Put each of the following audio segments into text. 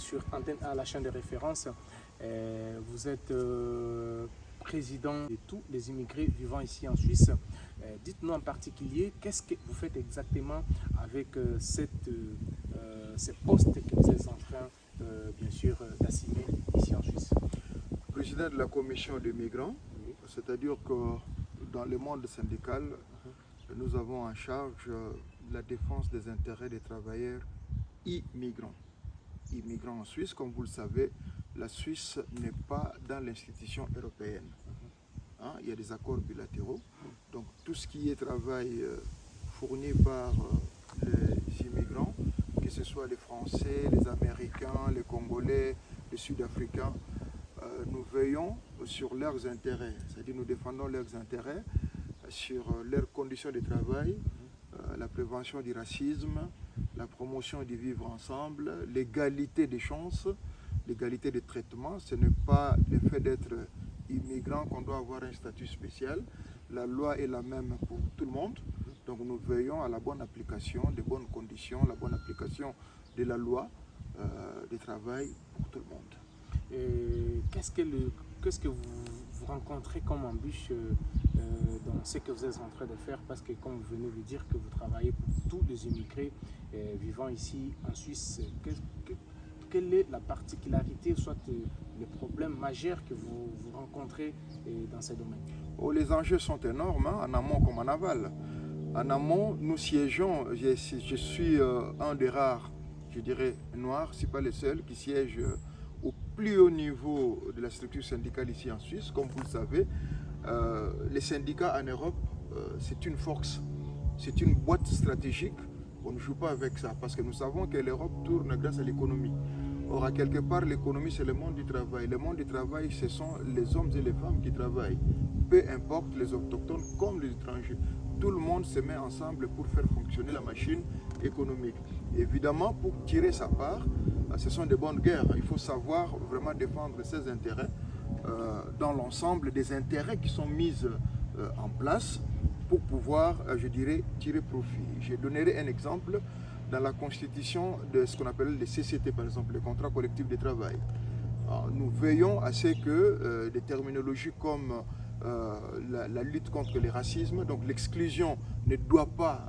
sur Antenne A, la chaîne de référence. Vous êtes président de tous les immigrés vivant ici en Suisse. Dites-nous en particulier, qu'est-ce que vous faites exactement avec ces postes que vous êtes en train, bien sûr, d'assumer ici en Suisse? Président de la commission des migrants, oui. C'est-à-dire que dans le monde syndical, nous avons en charge la défense des intérêts des travailleurs immigrants. Immigrants en Suisse, comme vous le savez, la Suisse n'est pas dans l'institution européenne. Il y a des accords bilatéraux. Donc tout ce qui est travail fourni par les immigrants, que ce soit les Français, les Américains, les Congolais, les Sud-Africains, nous veillons sur leurs intérêts, c'est-à-dire nous défendons leurs intérêts sur leurs conditions de travail, la prévention du racisme, la promotion du vivre ensemble, l'égalité des chances, l'égalité de traitement. Ce n'est pas le fait d'être immigrant qu'on doit avoir un statut spécial. La loi est la même pour tout le monde. Donc nous veillons à la bonne application, des bonnes conditions, la bonne application de la loi de travail pour tout le monde. Qu'est-ce que vous rencontrez comme embûche dans ce que vous êtes en train de faire? Parce que comme vous venez de dire que vous travaillez pour tous les immigrés vivant ici en Suisse, quelle est la particularité, soit les problèmes majeurs que vous rencontrez dans ces domaines? Les enjeux sont énormes, en amont comme en aval. En amont, nous siégeons, je suis un des rares, je dirais noirs, si pas le seul, qui siège au plus haut niveau de la structure syndicale ici en Suisse. Comme vous le savez, les syndicats en Europe, c'est une force, c'est une boîte stratégique. On ne joue pas avec ça parce que nous savons que l'Europe tourne grâce à l'économie. Or, à quelque part, l'économie, c'est le monde du travail. Le monde du travail, ce sont les hommes et les femmes qui travaillent. Peu importe les autochtones comme les étrangers. Tout le monde se met ensemble pour faire fonctionner la machine économique. Évidemment, pour tirer sa part, ce sont des bonnes guerres. Il faut savoir vraiment défendre ses intérêts dans l'ensemble des intérêts qui sont mis en place pour pouvoir, je dirais, tirer profit. Je donnerai un exemple dans la constitution de ce qu'on appelle les CCT, par exemple, les contrats collectifs de travail. Nous veillons à ce que des terminologies comme la lutte contre le racisme, donc l'exclusion ne doit pas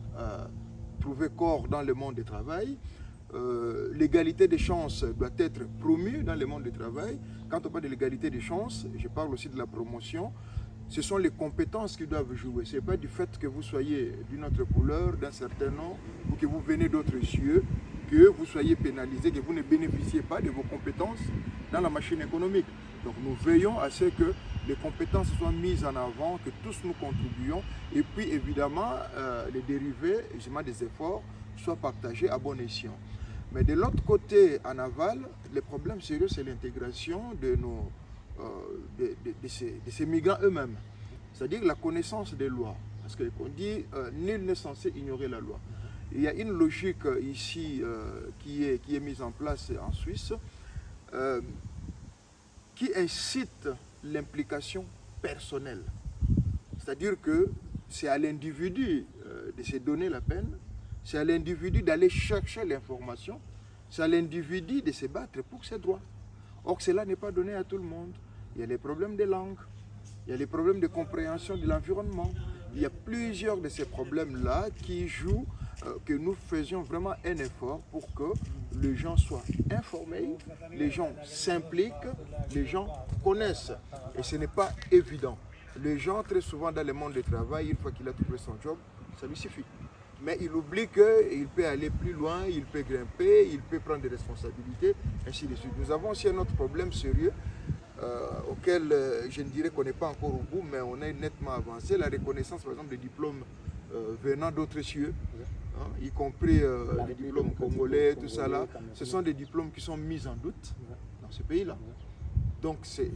trouver corps dans le monde du travail. L'égalité des chances doit être promue dans le monde du travail. Quand on parle de l'égalité des chances, je parle aussi de la promotion. Ce sont les compétences qui doivent jouer. Ce n'est pas du fait que vous soyez d'une autre couleur, d'un certain nom, ou que vous venez d'autres cieux, que vous soyez pénalisé, que vous ne bénéficiez pas de vos compétences dans la machine économique. Donc nous veillons à ce que les compétences soient mises en avant, que tous nous contribuions, et puis évidemment les dérivés, justement des efforts, soient partagés à bon escient. Mais de l'autre côté, en aval, le problème sérieux, c'est l'intégration de ces migrants eux-mêmes. C'est-à-dire la connaissance des lois. Parce qu'on dit, nul n'est censé ignorer la loi. Il y a une logique ici qui est mise en place en Suisse, qui incite l'implication personnelle. C'est-à-dire que c'est à l'individu de se donner la peine, c'est à l'individu d'aller chercher l'information, c'est à l'individu de se battre pour ses droits. Or, cela n'est pas donné à tout le monde. Il y a les problèmes de langue, il y a les problèmes de compréhension de l'environnement. Il y a plusieurs de ces problèmes-là qui jouent que nous faisions vraiment un effort pour que les gens soient informés, les gens s'impliquent, les gens connaissent. Et ce n'est pas évident. Les gens, très souvent dans le monde du travail, une fois qu'il a trouvé son job, ça lui suffit. Mais il oublie qu'il peut aller plus loin, il peut grimper, il peut prendre des responsabilités, ainsi de suite. Nous avons aussi un autre problème sérieux auquel je ne dirais qu'on n'est pas encore au bout, mais on est nettement avancé. La reconnaissance, par exemple, des diplômes venant d'autres cieux, y compris les diplômes congolais, tout ça là. Ce sont des diplômes qui sont mis en doute dans ce pays-là. Donc c'est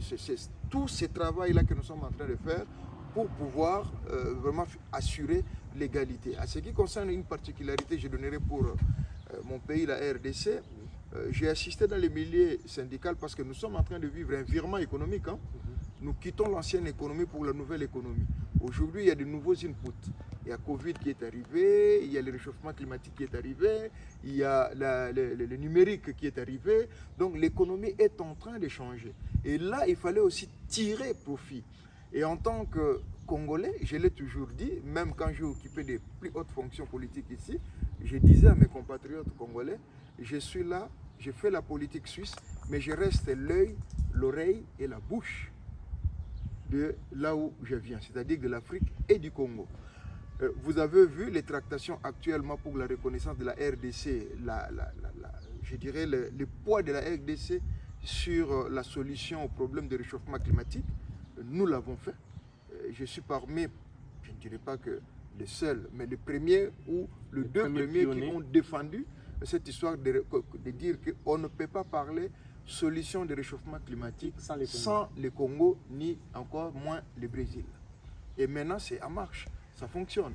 tout ce travail-là que nous sommes en train de faire pour pouvoir vraiment assurer l'égalité. À ce qui concerne une particularité, je donnerai pour mon pays, la RDC, j'ai assisté dans les milieux syndicaux parce que nous sommes en train de vivre un virement économique. Nous quittons l'ancienne économie pour la nouvelle économie. Aujourd'hui, il y a de nouveaux inputs. Il y a Covid qui est arrivé, il y a le réchauffement climatique qui est arrivé, il y a le numérique qui est arrivé. Donc l'économie est en train de changer. Et là, il fallait aussi tirer profit. Et en tant que Congolais, je l'ai toujours dit, même quand j'ai occupé des plus hautes fonctions politiques ici, je disais à mes compatriotes congolais, je suis là, je fais la politique suisse, mais je reste l'œil, l'oreille et la bouche de là où je viens, c'est-à-dire de l'Afrique et du Congo. Vous avez vu les tractations actuellement pour la reconnaissance de la RDC, je dirais le poids de la RDC sur la solution au problème du réchauffement climatique. Nous l'avons fait. Je suis parmi, je ne dirais pas que les seuls, mais les premiers ou les deux premiers qui ont défendu cette histoire de dire qu'on ne peut pas parler solution de réchauffement climatique sans le Congo, ni encore moins le Brésil. Et maintenant, c'est en marche, ça fonctionne.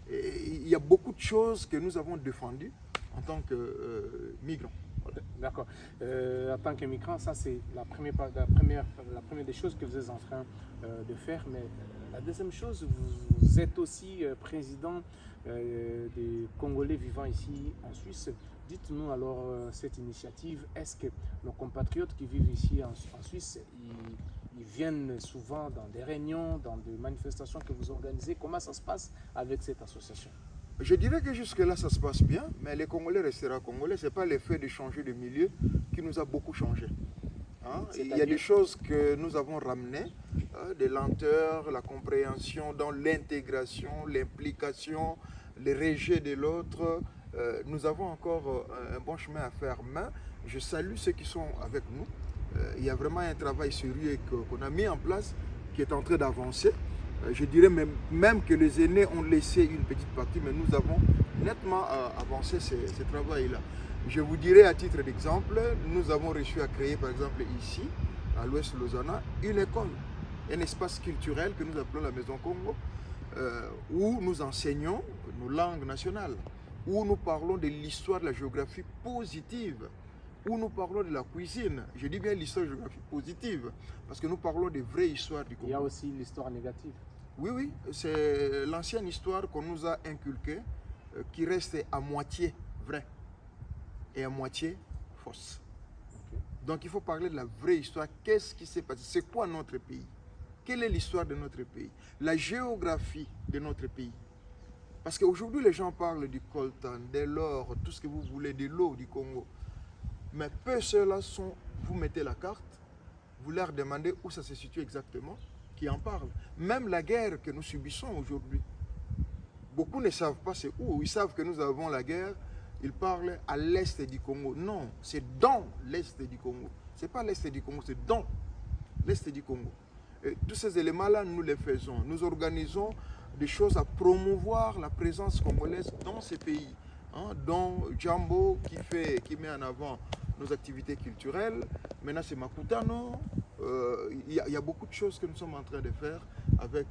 Et il y a beaucoup de choses que nous avons défendues en tant que migrants. Voilà. D'accord. En tant que migrant, ça c'est la première des choses que vous êtes en train de faire. Mais la deuxième chose, vous êtes aussi président des Congolais vivant ici en Suisse. Dites-nous alors cette initiative, est-ce que nos compatriotes qui vivent ici en Suisse, ils viennent souvent dans des réunions, dans des manifestations que vous organisez? Comment ça se passe avec cette association? Je dirais que jusque-là, ça se passe bien, mais les Congolais resteront Congolais. Ce n'est pas l'effet de changer de milieu qui nous a beaucoup changé. Hein? Il y a des choses que nous avons ramenées, des lenteurs, la compréhension dans l'intégration, l'implication, le rejet de l'autre. Nous avons encore un bon chemin à faire, mais je salue ceux qui sont avec nous. Il y a vraiment un travail sérieux qu'on a mis en place qui est en train d'avancer. Je dirais même que les aînés ont laissé une petite partie, mais nous avons nettement avancé ce travail-là. Je vous dirais à titre d'exemple, nous avons réussi à créer par exemple ici, à l'Ouest Lausanne, une école, un espace culturel que nous appelons la Maison Congo, où nous enseignons nos langues nationales, où nous parlons de l'histoire de la géographie positive, où nous parlons de la cuisine. Je dis bien l'histoire de la géographie positive, parce que nous parlons des vraies histoires du Congo. Il y a aussi l'histoire négative. Oui, oui, c'est l'ancienne histoire qu'on nous a inculquée, qui reste à moitié vraie et à moitié fausse. Okay. Donc il faut parler de la vraie histoire. Qu'est-ce qui s'est passé? C'est quoi notre pays? Quelle est l'histoire de notre pays? La géographie de notre pays. Parce qu'aujourd'hui, les gens parlent du coltan, de l'or, tout ce que vous voulez, de l'eau du Congo. Mais peu ceux-là sont, vous mettez la carte, vous leur demandez où ça se situe exactement, qui en parlent. Même la guerre que nous subissons aujourd'hui, beaucoup ne savent pas c'est où. Ils savent que nous avons la guerre, ils parlent à l'est du Congo. Non, c'est dans l'est du Congo. Ce n'est pas l'est du Congo, c'est dans l'est du Congo. Et tous ces éléments-là, nous les faisons. Nous organisons des choses à promouvoir la présence congolaise dans ces pays. Hein, dont Jambo qui met en avant nos activités culturelles. Maintenant, c'est Makutano. Il y a beaucoup de choses que nous sommes en train de faire avec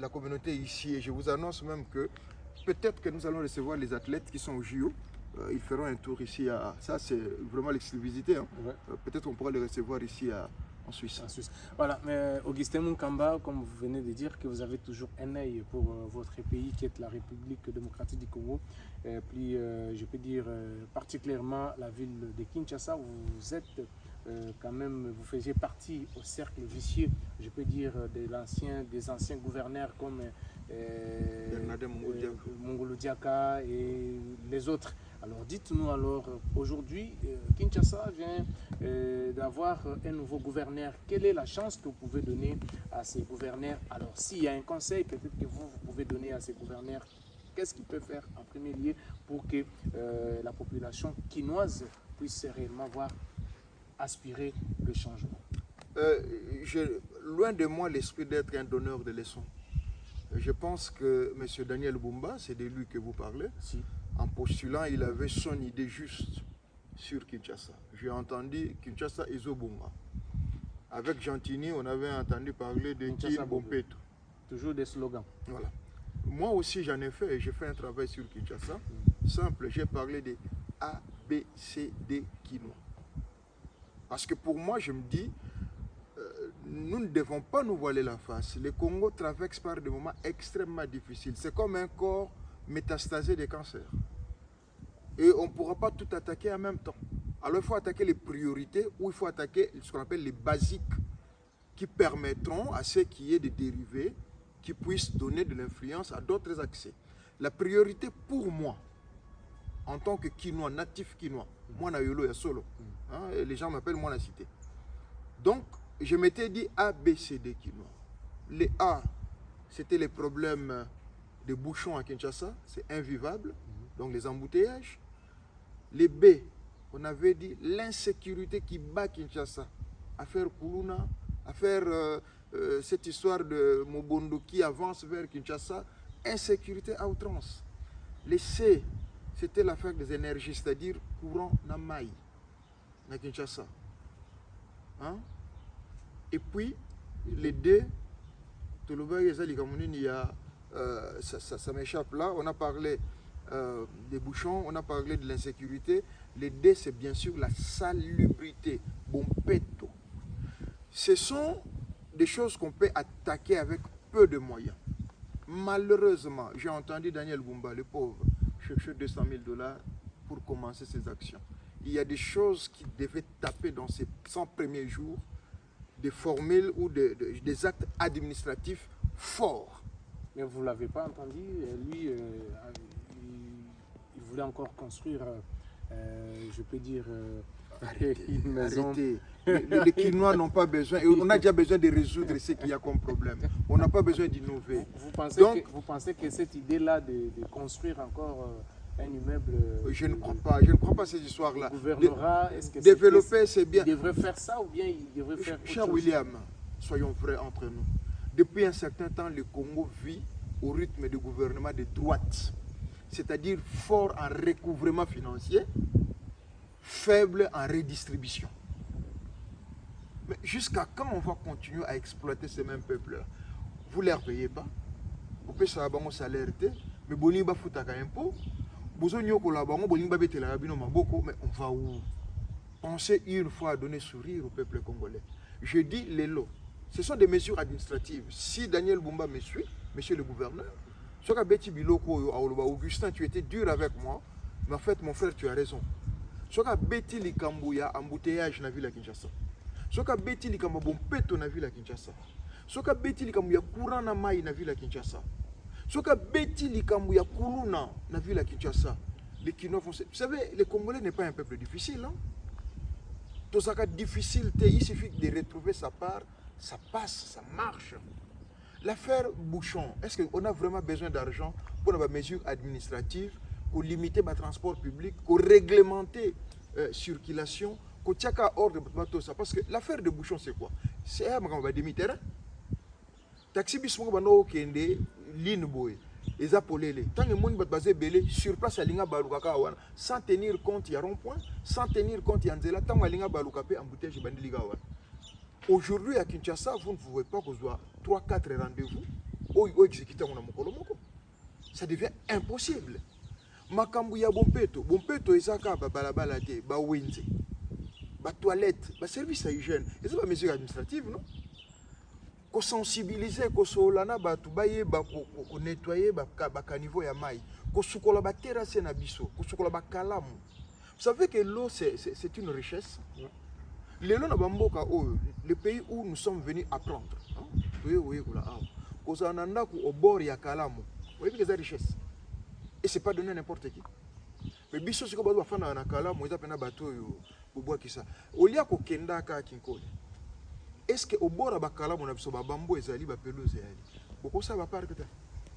la communauté ici. Et je vous annonce même que peut-être que nous allons recevoir les athlètes qui sont au JO. Ils feront un tour ici. Ça, c'est vraiment l'exclusivité. Hein. Ouais. Peut-être qu'on pourra les recevoir ici en Suisse. En Suisse. Voilà, mais Augustin Munkamba, comme vous venez de dire, que vous avez toujours un œil pour votre pays qui est la République démocratique du Congo. Puis, je peux dire particulièrement la ville de Kinshasa, où vous êtes quand même, vous faisiez partie au cercle vicieux, je peux dire, des anciens gouverneurs comme Mongolo Diaka et les autres. Alors dites-nous alors, aujourd'hui, Kinshasa vient d'avoir un nouveau gouverneur. Quelle est la chance que vous pouvez donner à ces gouverneurs? Alors s'il y a un conseil peut-être que vous pouvez donner à ces gouverneurs, qu'est-ce qu'ils peuvent faire en premier lieu pour que la population quinoise puisse réellement voir aspirer le changement? Loin de moi l'esprit d'être un donneur de leçons. Je pense que M. Daniel Bumba, c'est de lui que vous parlez. Si. En postulant, il avait son idée juste sur Kinshasa. J'ai entendu Kinshasa et Zobunga. Avec Gentini, on avait entendu parler de Kin Bompeto. Toujours des slogans. Voilà. Moi aussi, j'en ai fait. J'ai fait un travail sur Kinshasa. Simple, j'ai parlé de A, B, C, D, Kinois. Parce que pour moi, je me dis, nous ne devons pas nous voiler la face. Le Congo traverse par des moments extrêmement difficiles. C'est comme un corps métastasé de cancer. Et on ne pourra pas tout attaquer en même temps. Alors il faut attaquer les priorités ou il faut attaquer ce qu'on appelle les basiques qui permettront à ceux qui aient des dérivés qui puissent donner de l'influence à d'autres accès. La priorité pour moi, en tant que Kinois, natif Kinois, moi na yolo ya solo, hein, les gens m'appellent moi la cité. Donc je m'étais dit A, B, C, D Kinois. Les A, c'était les problèmes de bouchons à Kinshasa, c'est invivable, donc les embouteillages. Les B, on avait dit l'insécurité qui bat Kinshasa, affaire Kuluna, affaire cette histoire de Mobondo qui avance vers Kinshasa, insécurité à outrance. Les C, c'était l'affaire des énergies, c'est-à-dire courant Namaï, à Kinshasa. Hein? Et puis, les D, ça m'échappe là, on a parlé des bouchons, on a parlé de l'insécurité. Les D, c'est bien sûr la salubrité, Bompeto. Ce sont des choses qu'on peut attaquer avec peu de moyens. Malheureusement, j'ai entendu Daniel Bumba, le pauvre, chercher $200,000 pour commencer ses actions. Il y a des choses qui devaient taper dans ces 100 premiers jours, des formules ou des actes administratifs forts. Mais vous ne l'avez pas entendu, lui, il voulait encore construire, je peux dire, une maison. Arrêtez. Les Kinois n'ont pas besoin, et on a déjà besoin de résoudre ce qu'il y a comme problème. On n'a pas besoin d'innover. Vous pensez que cette idée-là de construire encore un immeuble... Je ne crois pas à ces histoires-là. Développer, c'est bien. Il devrait faire ça ou bien il devrait faire autre Cher chose? William, soyons vrais entre nous. Depuis un certain temps, le Congo vit au rythme de gouvernement de droite, c'est-à-dire fort en recouvrement financier, faible en redistribution. Mais jusqu'à quand on va continuer à exploiter ces mêmes peuples-là? Vous ne les repayez pas. Vous pouvez savoir que salaire, mais vous ne faites pas d'impôt. Vous ne faites pas d'impôt, mais on va où? Pensez une fois à donner sourire au peuple congolais. Je dis les lots. Ce sont des mesures administratives. Si Daniel Bumba me suit, monsieur le gouverneur, Augustin, tu étais dur avec moi, mais en fait, mon frère, tu as raison. Soka beti likambo ya embouteillage na ville à Kinshasa. Soka beti likambo bompeto na ville à Kinshasa. Soka beti likambo ya courant na mai na ville à Kinshasa. Soka beti likambo ya kuluna na ville à Kinshasa. Les Kinois vont... Vous savez, les Congolais n'est pas un peuple difficile. Hein? Tout ça difficile, il suffit de retrouver sa part, ça passe, ça marche. L'affaire Bouchon, est-ce qu'on a vraiment besoin d'argent pour des mesures administratives, pour limiter le transport public, pour réglementer la circulation, pour tchaka ordre de ça? Parce que l'affaire de Bouchon, c'est quoi? C'est un demi-terrain. Taxi bis mo bano kende ligne boy. Les appelés, tant que le monde basé belé sur place à linga balukaka wana, sans tenir compte il y a rond-point, sans tenir compte il y a nzela, tant que linga balukape embouteillage bandi liga wana. Aujourd'hui à Kinshasa, vous ne pouvez pas que 3-4 rendez-vous au exécuter mon mokolo moko. Ça devient impossible. Makambu ya bompeto ezaka ba balabala te, ba wenze, ba toilette, ba service à hygiène, et c'est pas mesure administrative non? Ko sensibiliser ko solana ba tubaye ba ko nettoyer ba caniveau ya mai, ko sukola ba terrasse na biso, ko sukola ba kalamu. Vous savez que l'eau c'est une richesse. Le pays où nous sommes venus apprendre, et ce n'est pas donné à n'importe qui. Mais biso siko bazo bafana na kalamu eza pena bato yo bobwa kisa. Olia ko kenda ka kinkoli. Est-ce que au bord ba kalamu na biso ba bambo ezali ba pelouse ezali. Boko ça va parker ta.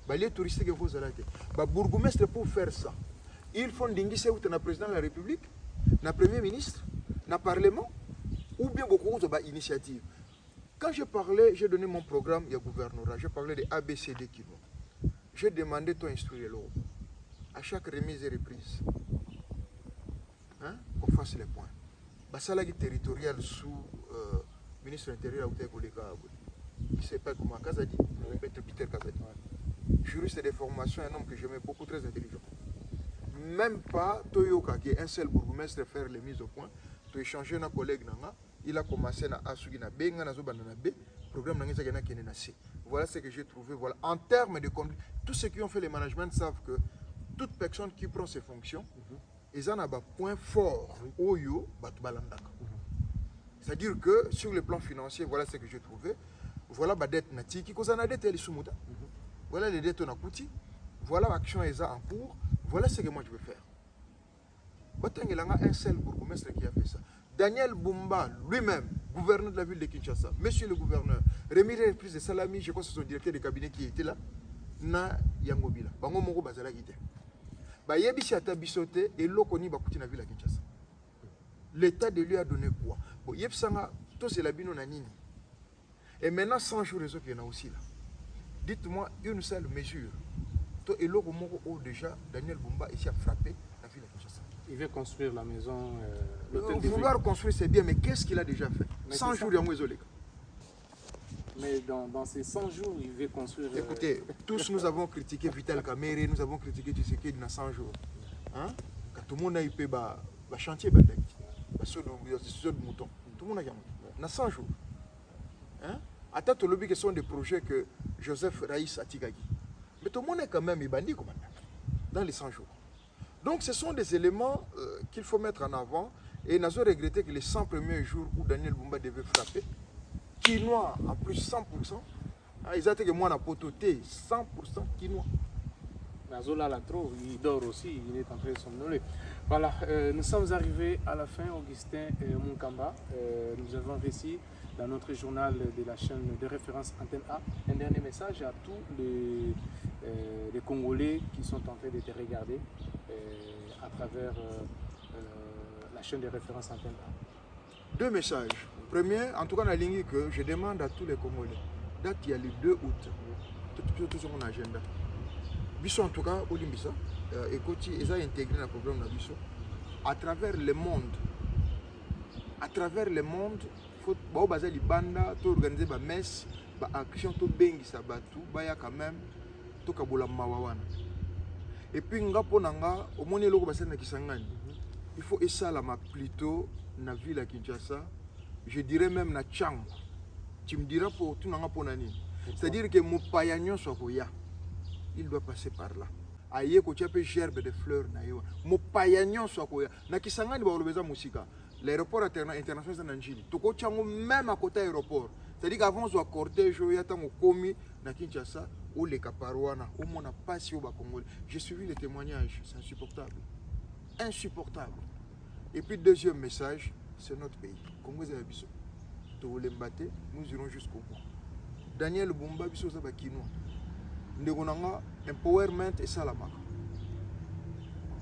Ba lieu touristique que vous allez. Ba bourgmestre pour faire ça. Il faut ndingise ou na président de la République, na premier ministre, na parlement. Ou bien beaucoup d'initiatives. Quand je parlais, j'ai donné mon programme, il y a gouvernorat, je parlais de ABCD qui vont. J'ai demandé toi instruire l'eau. À chaque remise et reprise, hein, qu'on fasse les points. Basalagi territorial sous ministre intérieur ou Tekoleka. Il ne sait pas comment Kazadi, Peter Kazadi. Juriste de formation, un homme que j'aimais beaucoup, très intelligent. Même pas Toyoka, qui est un seul bourgmestre, faire les mises au point. Tu échanger avec un collègue, il a commencé à Asugi na B, na Zobana na B, programme na Ngizagana Kene na C. Voilà ce que j'ai trouvé. Voilà. En termes de conduite, tous ceux qui ont fait les managements savent que toute personne qui prend ses fonctions, ils en ont un point fort. Oyo, Batubalandaka. C'est-à-dire que sur le plan financier, voilà ce que j'ai trouvé. Voilà ma dette nati qui cause la dette elle sumuta. Voilà les dettes on a coûté. Voilà l'action est en cours. Voilà ce que moi je veux faire. Il y a un seul bourgmestre qui a fait ça. Daniel Bumba lui-même, gouverneur de la ville de Kinshasa, monsieur le gouverneur, Rémi Reprise de Salami, je crois que c'est son directeur de cabinet qui était là, na Yangobila. Bango Moko Bazala Gite. Yebisi ata bisote et l'okoni bakuti na ville de Kinshasa. L'état de lui a donné quoi? Bon, Yebsanga, tout c'est la bino nanini. Et maintenant, 100 jours, il y en a aussi là. Dites-moi une seule mesure. Toi, et l'autre mot déjà, Daniel Bumba ici a frappé la ville de Kinshasa. Il veut construire la maison, vouloir construire, c'est bien, mais qu'est-ce qu'il a déjà fait? 100 jours, il y a moins isolé. Mais dans ces 100 jours, il veut construire... Écoutez, tous nous avons critiqué Vital Kamere, nous avons critiqué Tshisekedi dans 100 jours. Hein? Quand tout le monde a eu un chantier, sur le mouton, tout le monde a eu dans 100 jours. Hein? Attends, le lobby, ce sont des projets que Joseph Raïs a tigagi. Mais tout le monde est quand même bandit dans les 100 jours. Donc ce sont des éléments qu'il faut mettre en avant. Et nous avons regretté que les 100 premiers jours où Daniel Bumba devait frapper, quinoa en plus 100%, ils ont dit que moi, on a pototé 100% quinoa. Nazola l'a trop, il dort aussi, il est en train de somnoler. Voilà, nous sommes arrivés à la fin, Augustin Munkamba. Nous avons réussi dans notre journal de la chaîne de référence Antenne A un dernier message à tous les Congolais qui sont en train de te regarder à travers la chaîne de référence Antenne A. 2 messages. Premier, en tout cas, dans la ligne que je demande à tous les Congolais, date il y a le 2 août, tout sur mon agenda. Biso en tout cas, Olimbisa, écoute, ils ont intégré le programme de Biso à travers le monde. À travers le monde, il faut organiser les bandes, organiser des messes, des actions, des bengi sabatu, baya quand même, tout kabola mawawana. Et puis ngaponanga, au moins le groupe na Kisangani. Il faut essayer plutôt na ville à Kinshasa, je dirais même na Tchang. Tu me diras pour tout nanga ponani. C'est-à-dire que mon payanyon soit koya. Il doit passer par là. Aïe ko tu peux gerbe de fleurs na yo. Mon payanyon soit koya. Na Kisangani ba olobeza musika. L'aéroport international de Nanjili. Toko Tchango même à côté de l'aéroport. C'est-à-dire qu'avant on cortège il y a tant komi na Kinshasa ou les Kaparouana ou mon a passé au Congolais. J'ai suivi les témoignages, c'est insupportable. Insupportable. Et puis deuxième message, c'est notre pays. Congo Zabiso. Nous irons jusqu'au bout. Daniel Bumba biso za bakino. Ndegonanga empowerment et salamaka.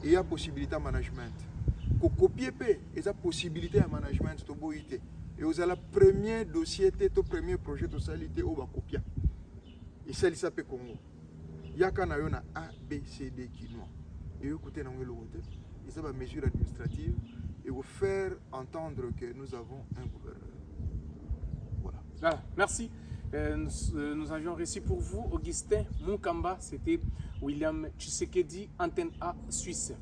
Il y a possibilité de management. Ko copier pe, il y a possibilité de management to boité. Et vous avez le premier dossier, le premier projet de salité au Bakopia. Et celle qui s'appelle Congo. Il y a quand on a A, B, C, D qui noient. Et écoutez, dans le côté, il y a des mesures administratives et vous faire entendre que nous avons un gouverneur. Voilà. Voilà, merci. Nous avions réussi pour vous, Augustin Munkamba, c'était William Tshisekedi, Antenne A Suisse.